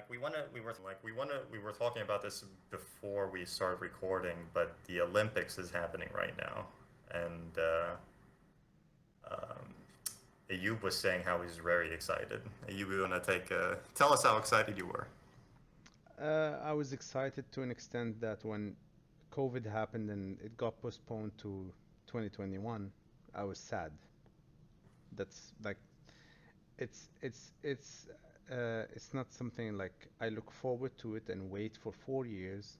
we were talking about this before we started recording, but the Olympics is happening right now, and um, Ayub was saying how he's very excited. Ayub, you want to tell us how excited you were? I was excited to an extent that when COVID happened and it got postponed to 2021, I was sad. That's like it's not something like I look forward to it and wait for 4 years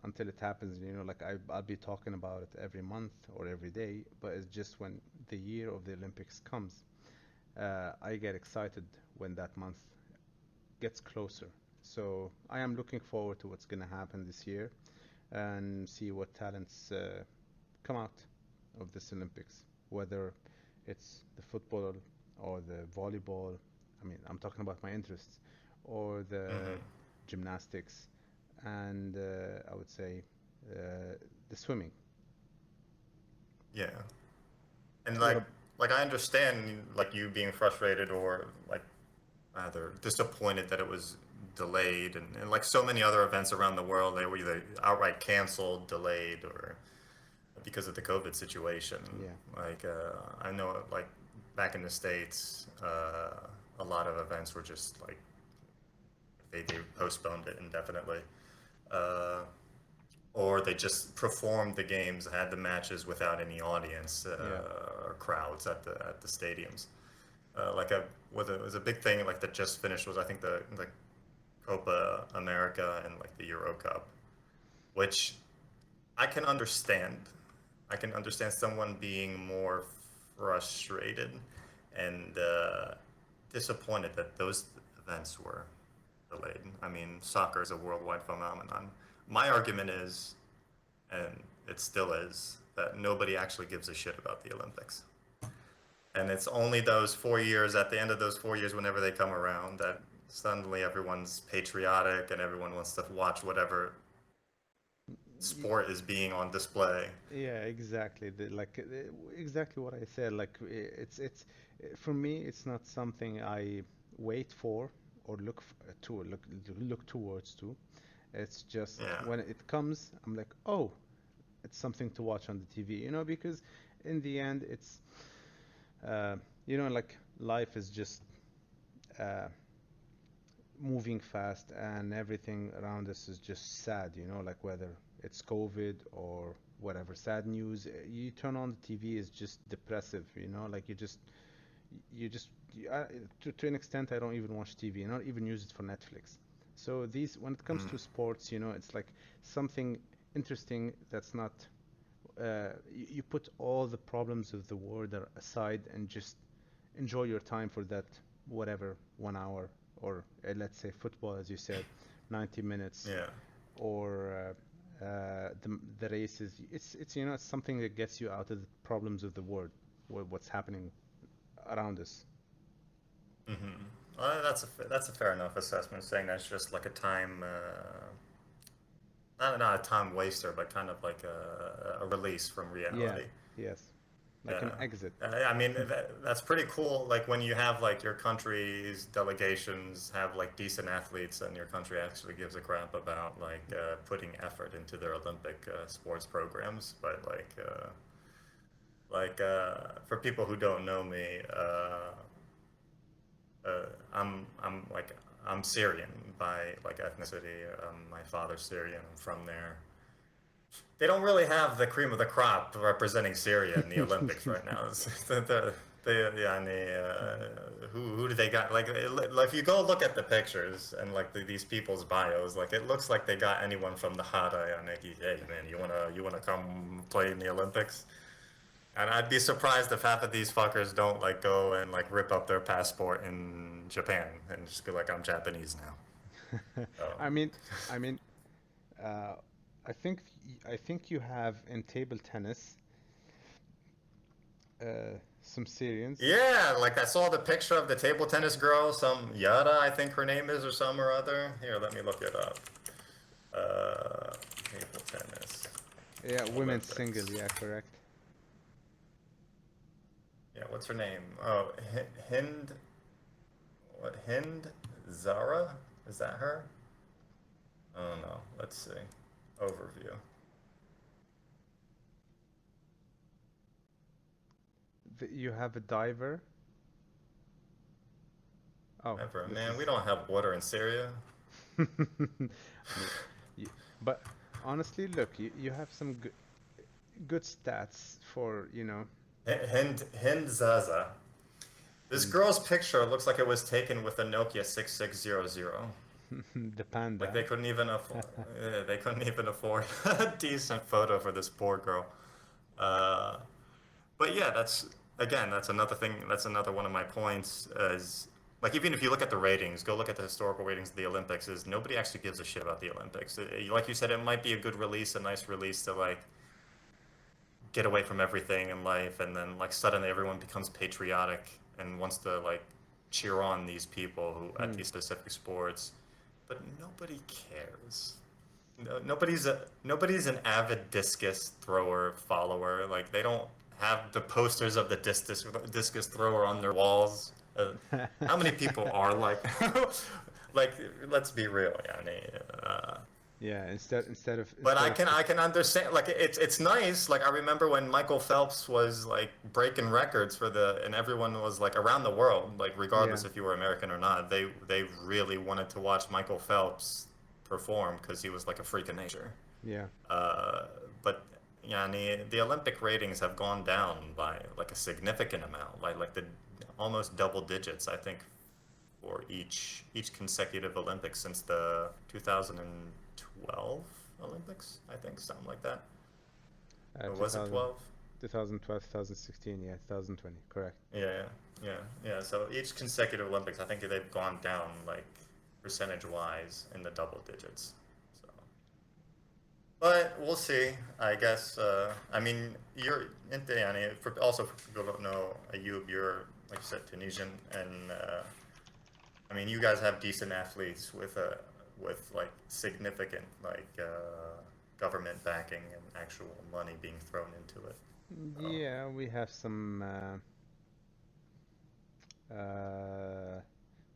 until it happens. Like I'll be talking about it every month or every day, but it's just when the year of the Olympics comes, I get excited when that month gets closer. So I am looking forward to what's going to happen this year and see what talents come out of this Olympics, whether it's the football or the volleyball. I mean, I'm talking about my interests, or the Hmm. gymnastics, and I would say the swimming. Yeah, and What? like I understand like you being frustrated or like rather disappointed that it was delayed, and like so many other events around the world, they were either outright canceled, delayed, or because of the COVID situation. Yeah, Like I know, like back in the states, a lot of events were just like they postponed it indefinitely, uh, or they just performed the games, had the matches without any audience yeah, or crowds at the stadiums. Like a what it was a big thing like that just finished was I think the Copa America and like the Euro Cup, which I can understand. I can understand someone being more frustrated and disappointed that those events were delayed. I mean, soccer is a worldwide phenomenon. My argument is, and it still is, that nobody actually gives a shit about the Olympics. And it's only those 4 years, at the end of those 4 years, whenever they come around, that suddenly everyone's patriotic and everyone wants to watch whatever Y- sport is being on display. yeah, exactly. Exactly what I said. Like it's for me, it's not something I wait for or look towards to. It's just Yeah. when it comes, I'm like, oh, it's something to watch on the TV, because in the end, it's, uh, like life is just uh, moving fast and everything around us is just sad, like whether it's COVID or whatever sad news, you turn on the TV is just depressive, like you just to an extent I don't even watch TV, not even use it for Netflix. So these when it comes Mm. to sports, it's like something interesting that's not you put all the problems of the world aside and just enjoy your time for that whatever 1 hour or let's say football as you said 90 minutes Yeah. or the races. It's something that gets you out of the problems of the world, what's happening around us. Hmm. Well, that's a fair enough assessment. Saying that's just like a time, not a time waster, but kind of like a release from Yeah, reality. yes, like an Yeah. exit. I mean, that's pretty cool. Like when you have like your country's delegations have like decent athletes and your country actually gives a crap about like putting effort into their Olympic sports programs. But for people who don't know me, uh, I'm Syrian by like ethnicity. My father's Syrian. I'm from there. They don't really have the cream of the crop representing Syria in the Olympics right now. Yeah, and who do they got? Like, if you go look at the pictures and like these people's bios, like it looks like they got anyone from the Hada and like, hey man, you wanna come play in the Olympics? And I'd be surprised if half of these fuckers don't like go and like rip up their passport in Japan and just be like, I'm Japanese now. So, I mean, I mean, uh, I think you have in table tennis some Syrians. yeah, like I saw the picture of the table tennis girl, some Yada, I think her name is, or some or other. Here, let me look it up. Table tennis Yeah, women's single. Olympics. Yeah, correct. Yeah, what's her name? Oh, Hind. What? Hind Zara? Is that her? Oh no. Let's see. Overview. You have a diver. Oh, Ever. this Man, we is. don't have water in Syria. I mean, you, but honestly, look, you have some good stats for, Hind Zaza. This and girl's picture looks like it was taken with a Nokia 6600. the Like panda. they couldn't even afford a decent photo for this poor girl. Uh, but yeah, that's another thing. That's another one of my points. Is like even if you look at the ratings, go look at the historical ratings of the Olympics. Is nobody actually gives a shit about the Olympics? Like you said, it might be a good release, a nice release to like get away from everything in life, and then like suddenly everyone becomes patriotic and wants to like cheer on these people who at Hmm. these specific sports, but nobody cares. No, nobody's an avid discus thrower follower. Like they don't have the posters of the discus thrower on their walls. How many people are like, like let's be real, yani. Yeah, instead of But instead of I can understand like it's nice. Like I remember when Michael Phelps was like breaking records for the and everyone was like around the world, like yeah, regardless if you were American or not, they really wanted to watch Michael Phelps perform because he was like a freak of nature. yeah. Uh, but yeah, the Olympic ratings have gone down by like a significant amount, like the almost double digits, I think, for each consecutive Olympics since the 2012 Olympics, I think, something like that. Or was it 2000, 12? 2012, 2016, yeah, 2020, correct. Yeah, yeah, yeah. So each consecutive Olympics, I think they've gone down like percentage wise in the double digits. So, but we'll see. I guess. I mean, you're yani, for also for people who don't know, Ayub, you're like you said, Tunisian, and I mean, you guys have decent athletes with like significant like government backing and actual money being thrown into it. So, Yeah, we have some.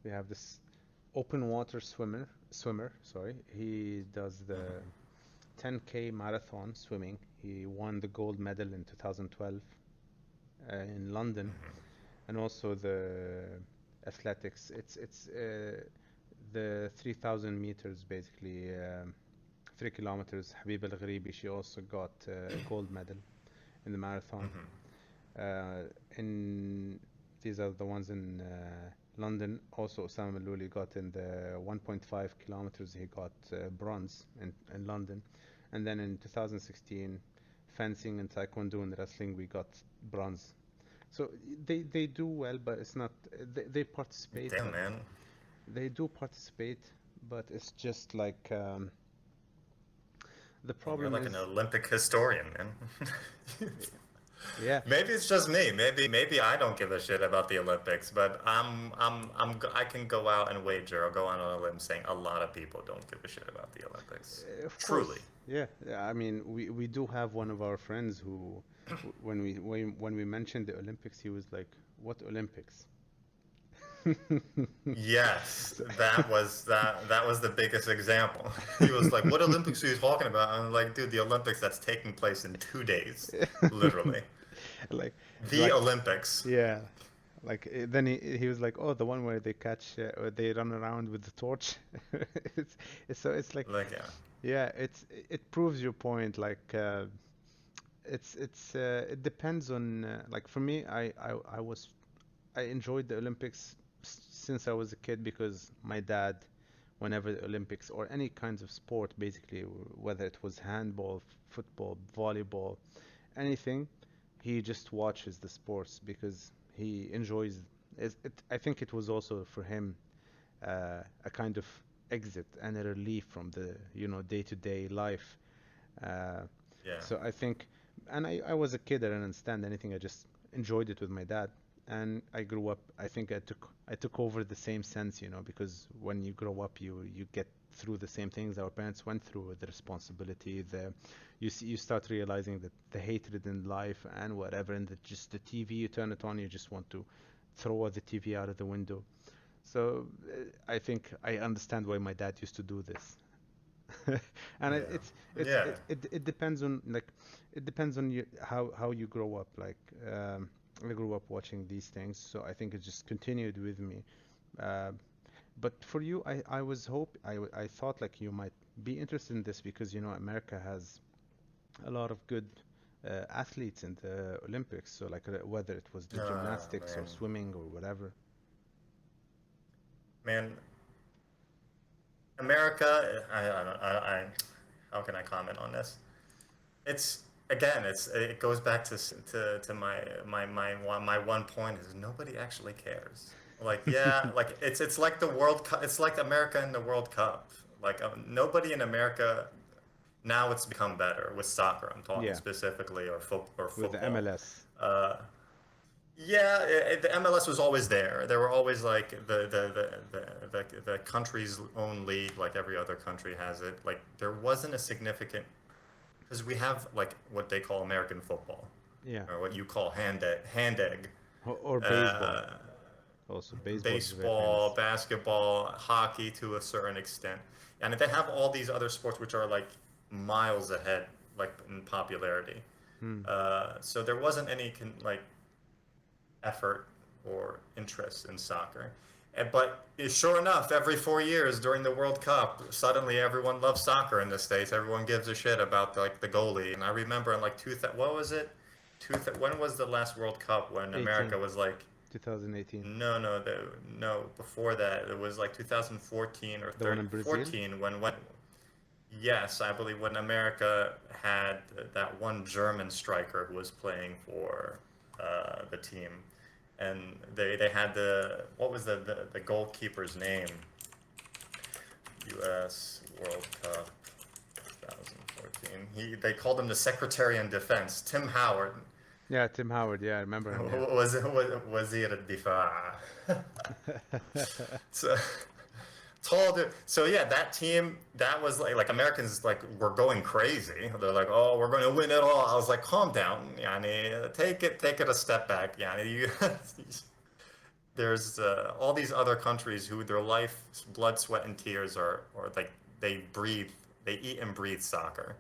We have this open water swimmer. Sorry, he does the mhm, 10K marathon swimming. He won the gold medal in 2012 in London, mhm, and also the athletics. It's the 3,000 meters basically. 3 kilometers. Habib Al Gharibi, she also got a gold medal in the marathon. mhm, Uh, in These are the ones in London. Also, Osama Luli got in the 1.5 kilometers. He got bronze in London, and then in 2016, fencing and taekwondo and wrestling, we got bronze. So they do well, but it's not. They participate, damn but man, they do participate, but it's just like the you're problem like an is, Olympic historian, man. yeah. Maybe it's just me. Maybe I don't give a shit about the Olympics, but I can go out and wager. I'll go out on a limb saying a lot of people don't give a shit about the Olympics. Of Truly. course, yeah. Yeah, I mean, we do have one of our friends who, when we mentioned the Olympics, he was like, "What Olympics?" Yes, So, that was the biggest example. He was like, "What Olympics are you talking about?" I'm like, "Dude, the Olympics that's taking place in 2 days, literally. like, The like, Olympics." yeah, then he was like, "Oh, the one where they catch, where they run around with the torch." It's like, Like, yeah, yeah, it proves your point. Like, it depends on like for me, I enjoyed the Olympics since I was a kid because my dad, whenever the Olympics or any kinds of sport, basically, whether it was handball, football, volleyball, anything, he just watches the sports because he enjoys I think it was also for him a kind of exit and a relief from the day-to-day life. Uh, yeah, so I think, and I was a kid, I didn't understand anything. I just enjoyed it with my dad, and I grew up. I think I took over the same sense, because when you grow up, you get through the same things our parents went through, the responsibility, you start realizing that the hatred in life and whatever, and just the TV, you turn it on, you just want to throw the TV out of the window. So I think I understand why my dad used to do this. And Yeah. it's Yeah. it depends on like it depends on you how you grow up. Like I grew up watching these things, so I think it just continued with me. Uh, but for you, I thought like you might be interested in this because you know America has a lot of good athletes in the Olympics. So like whether it was the gymnastics or Man. swimming or whatever. Man, America, how can I comment on this? It's again, it goes back to my one point is nobody actually cares. Like yeah, like it's like the World Cup. It's like America in the World Cup. Like nobody in America now it's become better with soccer. I'm talking Yeah, specifically or with the football. MLS. Uh, yeah, the MLS was always there. There were always like the country's own league, like every other country has it. Like there wasn't a significant because we have like what they call American football, Yeah, or what you call hand egg, or baseball. uh, Also, baseball is very baseball, famous. basketball, hockey to a certain extent, and they have all these other sports which are like miles ahead, like in popularity. Hmm. So there wasn't any like effort or interest in soccer. But sure enough, every 4 years during the World Cup, suddenly everyone loves soccer in the States. Everyone gives a shit about like the goalie. And I remember in like what was it? When was the last World Cup when America 18, was like 2018. no, before that it was like 2014 or The one in Brazil? 14 when yes, I believe when America had that one German striker who was playing for the team, and they had what was the goalkeeper's name? U.S. World Cup 2014. They called him the Secretary in Defense, Tim Howard. Yeah, Tim Howard. Yeah, I remember him. Yeah. Was he at الدفاع? So tall dude. So yeah, that team, that was like Americans like were going crazy. They're like, oh, we're going to win it all. I was like, calm down, yani, take it a step back, yani. There's all these other countries who their life, blood, sweat, and tears or like they breathe, they eat and breathe soccer.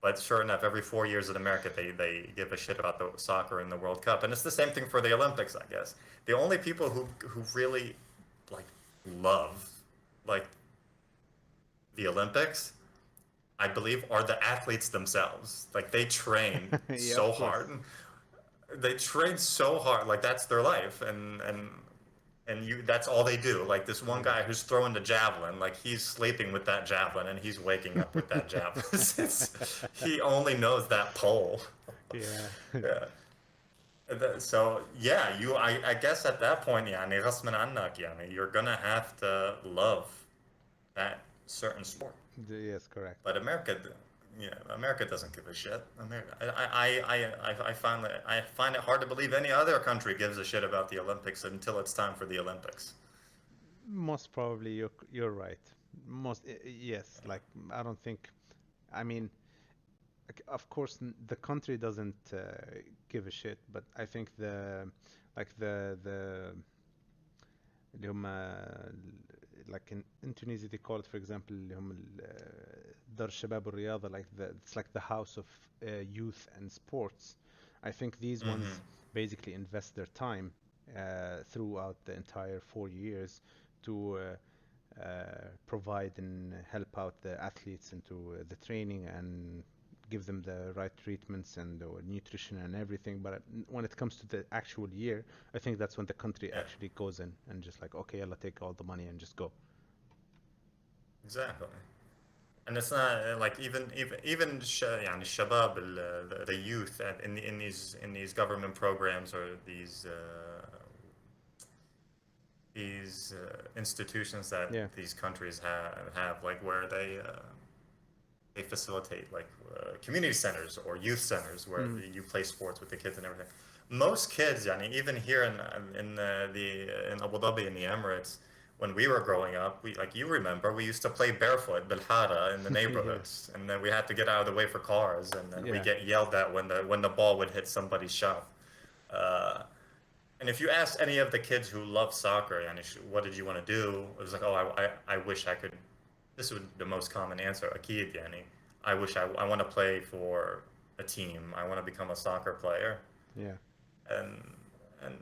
But sure enough, every 4 years in America, they give a shit about the soccer in the World Cup, and it's the same thing for the Olympics, I guess. The only people who really like love like the Olympics, I believe, are the athletes themselves. Like they train Yeah, so of course. hard. They train so hard, like that's their life, and you that's all they do. Like this one Yeah. guy who's throwing the javelin, like he's sleeping with that javelin and he's waking up with that javelin. He only knows that pole. Yeah. Yeah. So yeah, I guess at that point, يعني غصباً عنك, يعني you're gonna have to love that certain sport. Yes, correct. But yeah, America doesn't give a shit. America, I find it hard to believe any other country gives a shit about the Olympics until it's time for the Olympics. Most probably you're right. Yes, like I don't think I mean like, of course the country doesn't give a shit, but I think the اللي هم like in Tunisia they call it for example اللي هم دار الشباب والرياضة like it's like the house of youth and sports. I think these Mm-hmm. ones basically invest their time throughout the entire 4 years to provide and help out the athletes into the training and give them the right treatments and the nutrition and everything. But when it comes to the actual year, I think that's when the country Yeah, actually goes in and just like, okay, I'll take all the money and just go. exactly. And it's not like even يعني الشباب the youth in these government programs or these institutions that Yeah. these countries have like where they facilitate like community centers or youth centers where Mm. you play sports with the kids and everything. Most kids, yani, even here in Abu Dhabi in the Emirates, when we were growing up, we like you remember we used to play barefoot bilhara in the Yes. neighborhoods, and then we had to get out of the way for cars, and then we Yeah. get yelled at when the ball would hit somebody's shop. Uh, And if you ask any of the kids who love soccer, and what did you want to do? It was like, oh, I wish I could. This would be the most common answer. Akid yani. I want to play for a team. I want to become a soccer player. Yeah. And and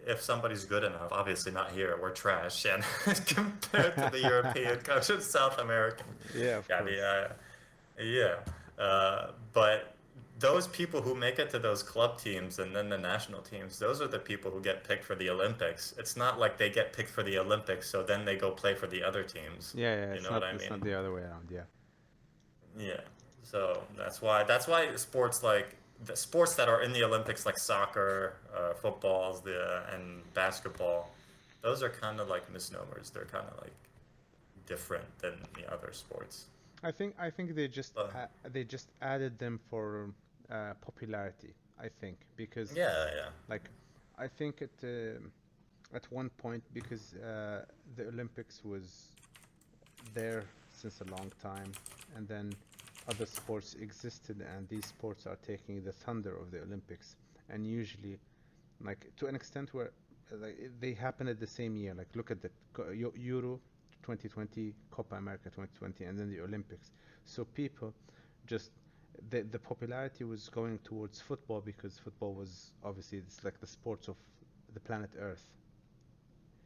if somebody's good enough, obviously not here, we're trash. And compared to the European countries, South American, Yeah, of yeah, course. yeah. But those people who make it to those club teams and then the national teams, those are the people who get picked for the Olympics. It's not like they get picked for the Olympics, so then they go play for the other teams. Yeah, yeah, You know what I it's not mean? the other way around. Yeah. Yeah. So that's why sports like the sports that are in the Olympics, like soccer, footballs, and basketball, those are kind of like misnomers. They're kind of like different than the other sports. I think But they just added them for popularity. I think because yeah, yeah, like I think at one point because the Olympics was there since a long time, and then other sports existed, and these sports are taking the thunder of the Olympics, and usually like to an extent where like they happen at the same year. Like look at the Euro 2020, Copa America 2020, and then the Olympics. So people just the popularity was going towards football because football was obviously it's like the sports of the planet Earth,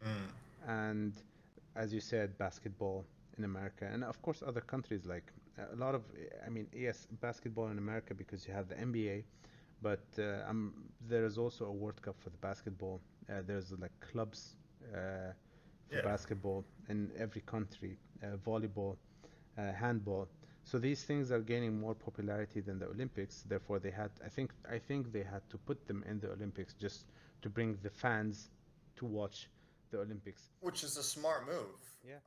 mm, and as you said, basketball in America, and of course other countries like a lot of I mean yes, basketball in America because you have the NBA, but there is also a World Cup for the basketball. There's like clubs for yeah. basketball in every country, volleyball, handball. So these things are gaining more popularity than the Olympics. Therefore, I think they had to put them in the Olympics just to bring the fans to watch the Olympics. Which is a smart move. Yeah.